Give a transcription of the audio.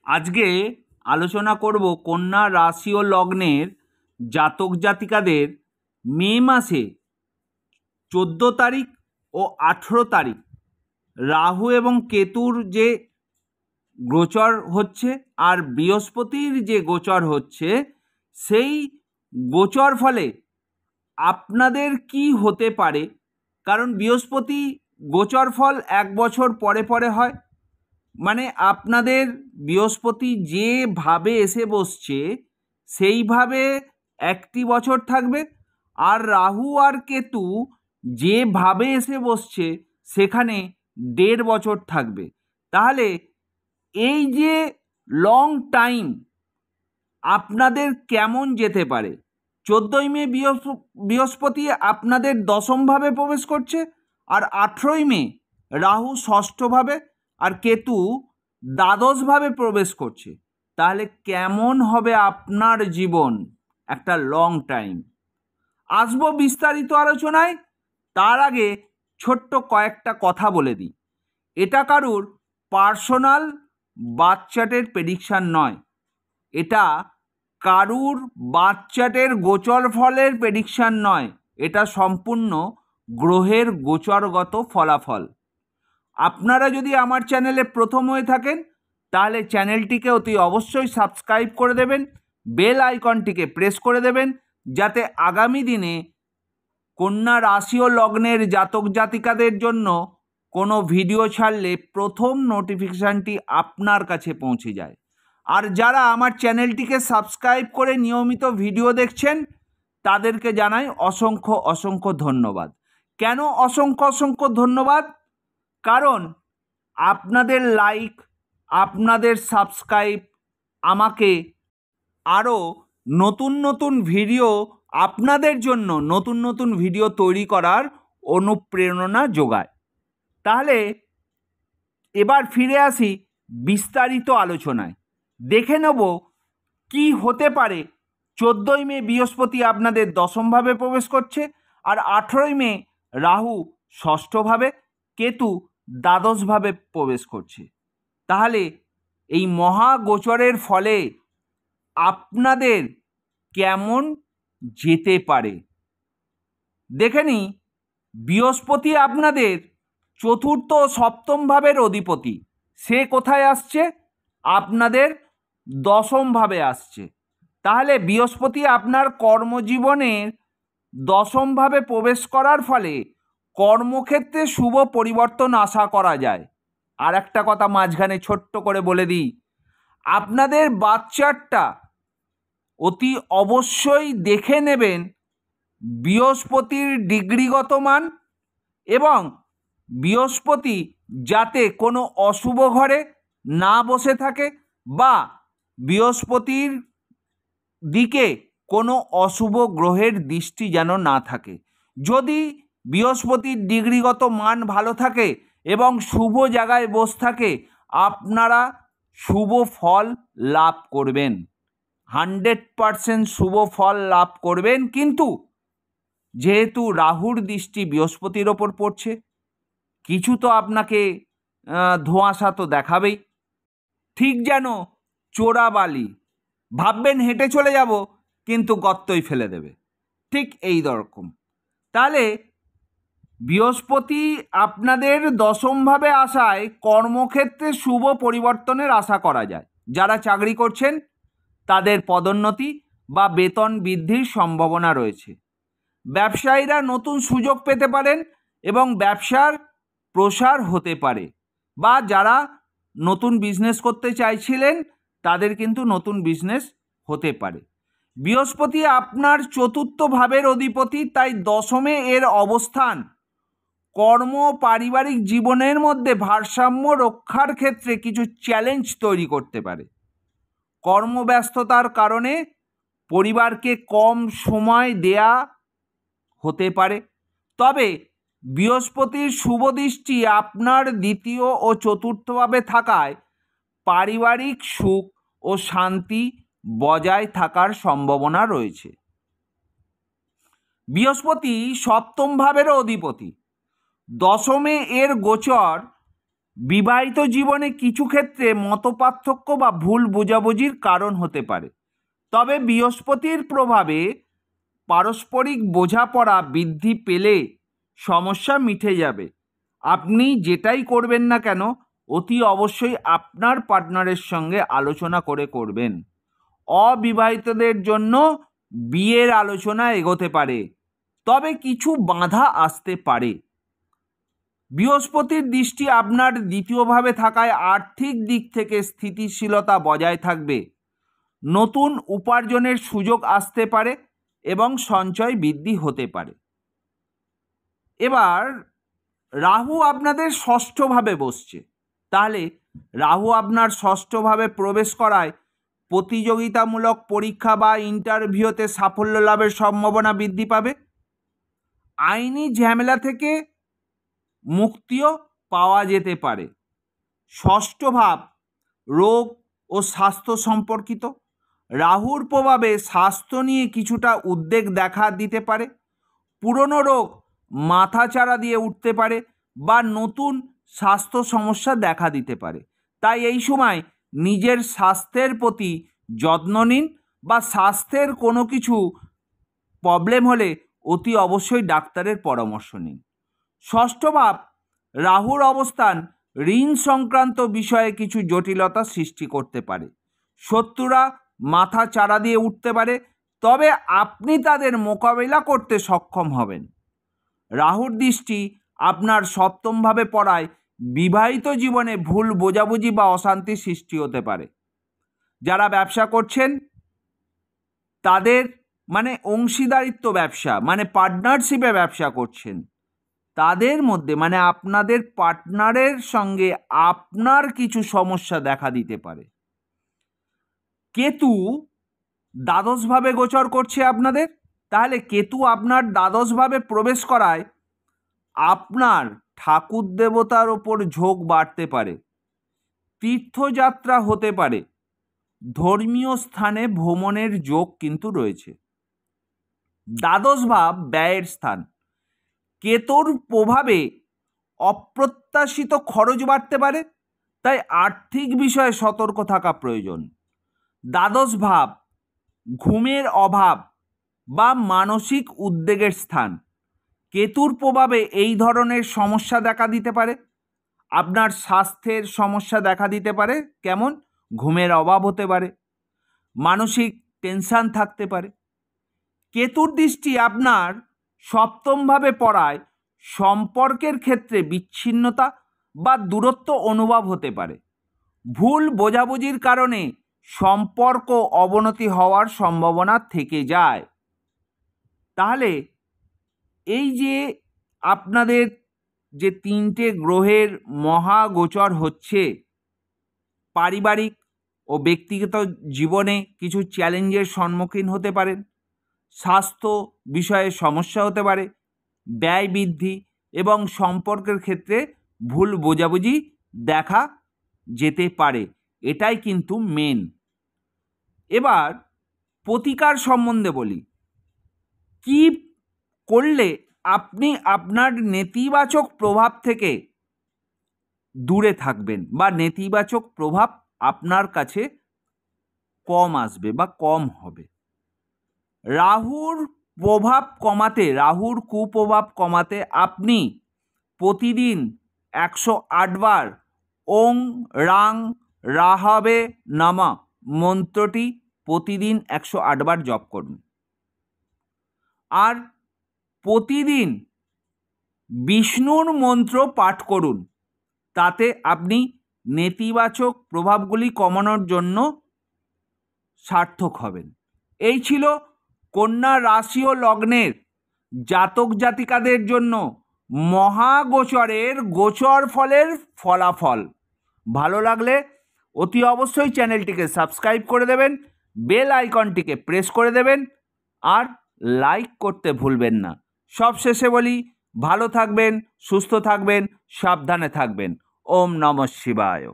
আজকে আলোচনা করব কন্যা রাশি ও লগ্নের জাতক জাতিকাদের মে মাসে 14 তারিখ ও 18 তারিখ রাহু এবং কেতুর যে গোচর হচ্ছে আর বৃহস্পতির যে গোচর হচ্ছে, সেই গোচর ফলে আপনাদের কি হতে পারে। কারণ বৃহস্পতি গোচর ফল 1 বছর পরে পরে হয়, মানে আপনাদের বৃহস্পতি যেভাবে এসে বসছে সেইভাবে 1টি বছর থাকবে, আর রাহু আর কেতু যেভাবে এসে বসছে সেখানে 1.5 বছর থাকবে। তাহলে এই যে লং টাইম আপনাদের কেমন যেতে পারে। 14ই মে বৃহস্পতি আপনাদের দশমভাবে প্রবেশ করছে, আর 18ই মে রাহু ষষ্ঠভাবে আর কেতু দ্বাদশভাবে প্রবেশ করছে। তাহলে কেমন হবে আপনার জীবন একটা লং টাইম। আসবো বিস্তারিত আলোচনায়। তার আগে ছোট্ট কয়েকটা কথা বলে দিই। এটা কারুর পার্সোনাল বার্থ চার্টের প্রেডিকশান নয়, এটা কারুর বার্থ চার্টের গোচর ফলের প্রেডিকশান নয়, এটা সম্পূর্ণ গ্রহের গোচরগত ফলাফল। আপনারা যদি আমার চ্যানেলে প্রথম হয়ে থাকেন তাহলে চ্যানেলটিকে অতি অবশ্যই সাবস্ক্রাইব করে দেবেন, বেল আইকনটিকে প্রেস করে দেবেন, যাতে আগামী দিনে কন্যা রাশি ও লগ্নের জাতক জাতিকাদের জন্য কোনো ভিডিও ছাড়লে প্রথম নোটিফিকেশানটি আপনার কাছে পৌঁছে যায়। আর যারা আমার চ্যানেলটিকে সাবস্ক্রাইব করে নিয়মিত ভিডিও দেখছেন তাদেরকে জানাই অসংখ্য অসংখ্য ধন্যবাদ। কেন অসংখ্য অসংখ্য ধন্যবাদ? কারণ আপনাদের লাইক, আপনাদের সাবস্ক্রাইব আমাকে আরও নতুন নতুন ভিডিও, আপনাদের জন্য নতুন নতুন ভিডিও তৈরি করার অনুপ্রেরণা যোগায়। তাহলে এবার ফিরে আসি বিস্তারিত আলোচনায়। দেখে নেব কি হতে পারে। 14ই মে বৃহস্পতি আপনাদের দশমভাবে প্রবেশ করছে, আর 18ই মে রাহু ষষ্ঠভাবে, কেতু দ্বাদশভাবে প্রবেশ করছে। তাহলে এই মহাগোচরের ফলে আপনাদের কেমন যেতে পারে দেখে নিই। বৃহস্পতি আপনাদের চতুর্থ ও সপ্তম ভাবের অধিপতি, সে কোথায় আসছে? আপনাদের দশমভাবে আসছে। তাহলে বৃহস্পতি আপনার কর্মজীবনের দশমভাবে প্রবেশ করার ফলে কর্মক্ষেত্রে শুভ পরিবর্তন আশা করা যায়। আর একটা কথা মাঝখানে ছোট্ট করে বলে দিই, আপনাদের বাচ্চাটা অতি অবশ্যই দেখে নেবেন বৃহস্পতির ডিগ্রিগত মান, এবং বৃহস্পতি যাতে কোনো অশুভ ঘরে না বসে থাকে বা বৃহস্পতির দিকে কোনো অশুভ গ্রহের দৃষ্টি যেন না থাকে। যদি বৃহস্পতির ডিগ্রিগত মান ভালো থাকে এবং শুভ জায়গায় বসে থাকে, আপনারা শুভ ফল লাভ করবেন, 100% শুভ ফল লাভ করবেন। কিন্তু যেহেতু রাহুর দৃষ্টি বৃহস্পতির ওপর পড়ছে, কিছু তো আপনাকে ধোঁয়াশা তো দেখাবেই। ঠিক যেন চোরাবালি, ভাববেন হেঁটে চলে যাব কিন্তু গর্তই ফেলে দেবে, ঠিক এই রকম। তাহলে বৃহস্পতি আপনাদের দশমভাবে আসায় কর্মক্ষেত্রে শুভ পরিবর্তনের আশা করা যায়। যারা চাকরি করছেন তাদের পদোন্নতি বা বেতন বৃদ্ধির সম্ভাবনা রয়েছে। ব্যবসায়ীরা নতুন সুযোগ পেতে পারেন এবং ব্যবসার প্রসার হতে পারে, বা যারা নতুন বিজনেস করতে চাইছিলেন তাদের কিন্তু নতুন বিজনেস হতে পারে। বৃহস্পতি আপনার চতুর্থ ভাবের অধিপতি, তাই দশমে এর অবস্থান কর্ম পারিবারিক জীবনের মধ্যে ভারসাম্য রক্ষার ক্ষেত্রে কিছু চ্যালেঞ্জ তৈরি করতে পারে। কর্মব্যস্ততার কারণে পরিবারকে কম সময় দেয়া হতে পারে। তবে বৃহস্পতির শুভ দৃষ্টি আপনার দ্বিতীয় ও চতুর্থভাবে থাকায় পারিবারিক সুখ ও শান্তি বজায় থাকার সম্ভাবনা রয়েছে। বৃহস্পতি সপ্তম ভাবেরও অধিপতি, দশমে এর গোচর বিবাহিত জীবনে কিছু ক্ষেত্রে মতপার্থক্য বা ভুল বোঝাবুঝির কারণ হতে পারে, তবে বৃহস্পতির প্রভাবে পারস্পরিক বোঝাপড়া বৃদ্ধি পেলে সমস্যা মিটে যাবে। আপনি যেটাই করবেন না কেন অতি অবশ্যই আপনার পার্টনারের সঙ্গে আলোচনা করে করবেন। অবিবাহিতদের জন্য বিয়ের আলোচনা এগোতে পারে, তবে কিছু বাধা আসতে পারে। বৃহস্পতির দৃষ্টি আপনার দ্বিতীয়ভাবে থাকায় আর্থিক দিক থেকে স্থিতিশীলতা বজায় থাকবে। নতুন উপার্জনের সুযোগ আসতে পারে এবং সঞ্চয় বৃদ্ধি হতে পারে। এবার রাহু আপনাদের ষষ্ঠভাবে বসছে, তাহলে রাহু আপনার ষষ্ঠভাবে প্রবেশ করায় প্রতিযোগিতামূলক পরীক্ষা বা ইন্টারভিউতে সাফল্য লাভের সম্ভাবনা বৃদ্ধি পাবে। আইনি ঝামেলা থেকে মুক্তিও পাওয়া যেতে পারে। ষষ্ঠ ভাব রোগ ও স্বাস্থ্য সম্পর্কিত। রাহুর প্রভাবে স্বাস্থ্য নিয়ে কিছুটা উদ্বেগ দেখা দিতে পারে। পুরনো রোগ মাথাচাড়া দিয়ে উঠতে পারে বা নতুন স্বাস্থ্য সমস্যা দেখা দিতে পারে। তাই এই সময় নিজের স্বাস্থ্যের প্রতি যত্ন নিন, বা স্বাস্থ্যের কোনো কিছু প্রবলেম হলে অতি অবশ্যই ডাক্তারের পরামর্শ নিন। ষষ্ঠ ভাব রাহুর অবস্থান ঋণ সংক্রান্ত বিষয়ে কিছু জটিলতা সৃষ্টি করতে পারে। শত্রুরা মাথা চাড়া দিয়ে উঠতে পারে, তবে আপনি তাদের মোকাবিলা করতে সক্ষম হবেন। রাহুর দৃষ্টি আপনার সপ্তমভাবে পড়ায় বিবাহিত জীবনে ভুল বোঝাবুঝি বা অশান্তি সৃষ্টি হতে পারে। যারা ব্যবসা করছেন তাদের অংশীদারিত্ব ব্যবসা পার্টনারশিপে ব্যবসা করছেন, তাদের মধ্যে আপনাদের পার্টনারের সঙ্গে আপনার কিছু সমস্যা দেখা দিতে পারে। কেতু দ্বাদশভাবে গোচর করছে আপনাদের, তাহলে কেতু আপনার দ্বাদশভাবে প্রবেশ করায় আপনার ঠাকুর দেবতার ওপর ঝোঁক বাড়তে পারে। তীর্থযাত্রা হতে পারে। ধর্মীয় স্থানে ভ্রমণের যোগ কিন্তু রয়েছে। দ্বাদশ ভাব ব্যয়ের স্থান। কেতুর প্রভাবে অপ্রত্যাশিত খরচ বাড়তে পারে, তাই আর্থিক বিষয়ে সতর্ক থাকা প্রয়োজন। দ্বাদশ ভাব ঘুমের অভাব বা মানসিক উদ্বেগের স্থান। কেতুর প্রভাবে এই ধরনের সমস্যা দেখা দিতে পারে। আপনার স্বাস্থ্যের সমস্যা দেখা দিতে পারে, কেমন ঘুমের অভাব হতে পারে, মানসিক টেনশন থাকতে পারে। কেতুর দৃষ্টি আপনার সপ্তমভাবে পড়ায় সম্পর্কের ক্ষেত্রে বিচ্ছিন্নতা বা দূরত্ব অনুভব হতে পারে। ভুল বোঝাবুঝির কারণে সম্পর্ক অবনতি হওয়ার সম্ভাবনা থেকে যায়। তাহলে এই যে আপনাদের যে তিনটে গ্রহের মহাগোচর হচ্ছে, পারিবারিক ও ব্যক্তিগত জীবনে কিছু চ্যালেঞ্জের সম্মুখীন হতে পারেন, স্বাস্থ্য বিষয়ে সমস্যা হতে পারে, ব্যয় বৃদ্ধি এবং সম্পর্কের ক্ষেত্রে ভুল বোঝাবুঝি দেখা যেতে পারে। এটাই কিন্তু মেন। এবার প্রতিকার সম্বন্ধে বলি। কি করলে আপনি আপনার নেতিবাচক প্রভাব থেকে দূরে থাকবেন বা নেতিবাচক প্রভাব আপনার কাছে কম আসবে বা কম হবে? রাহুর প্রভাব কমাতে, রাহুর কুপ্রভাব কমাতে আপনি প্রতিদিন 108 বার ওং রাং রাহাবে নামা মন্ত্রটি প্রতিদিন 108 বার জপ করুন। আর প্রতিদিন বিষ্ণুর মন্ত্র পাঠ করুন, তাতে আপনি নেতিবাচক প্রভাবগুলি কমানোর জন্য সার্থক হবেন। এই ছিল কন্যা রাশি ও লগ্নের জাতক জাতিকাদের জন্য মহাগোচরের গোচর ফলের ফলাফল। ভালো লাগলে অতি অবশ্যই চ্যানেলটিকে সাবস্ক্রাইব করে দেবেন, বেল আইকনটিকে প্রেস করে দেবেন, আর লাইক করতে ভুলবেন না। সব শেষে বলি, ভালো থাকবেন, সুস্থ থাকবেন, সাবধানে থাকবেন। ওম নমঃ শিবায়।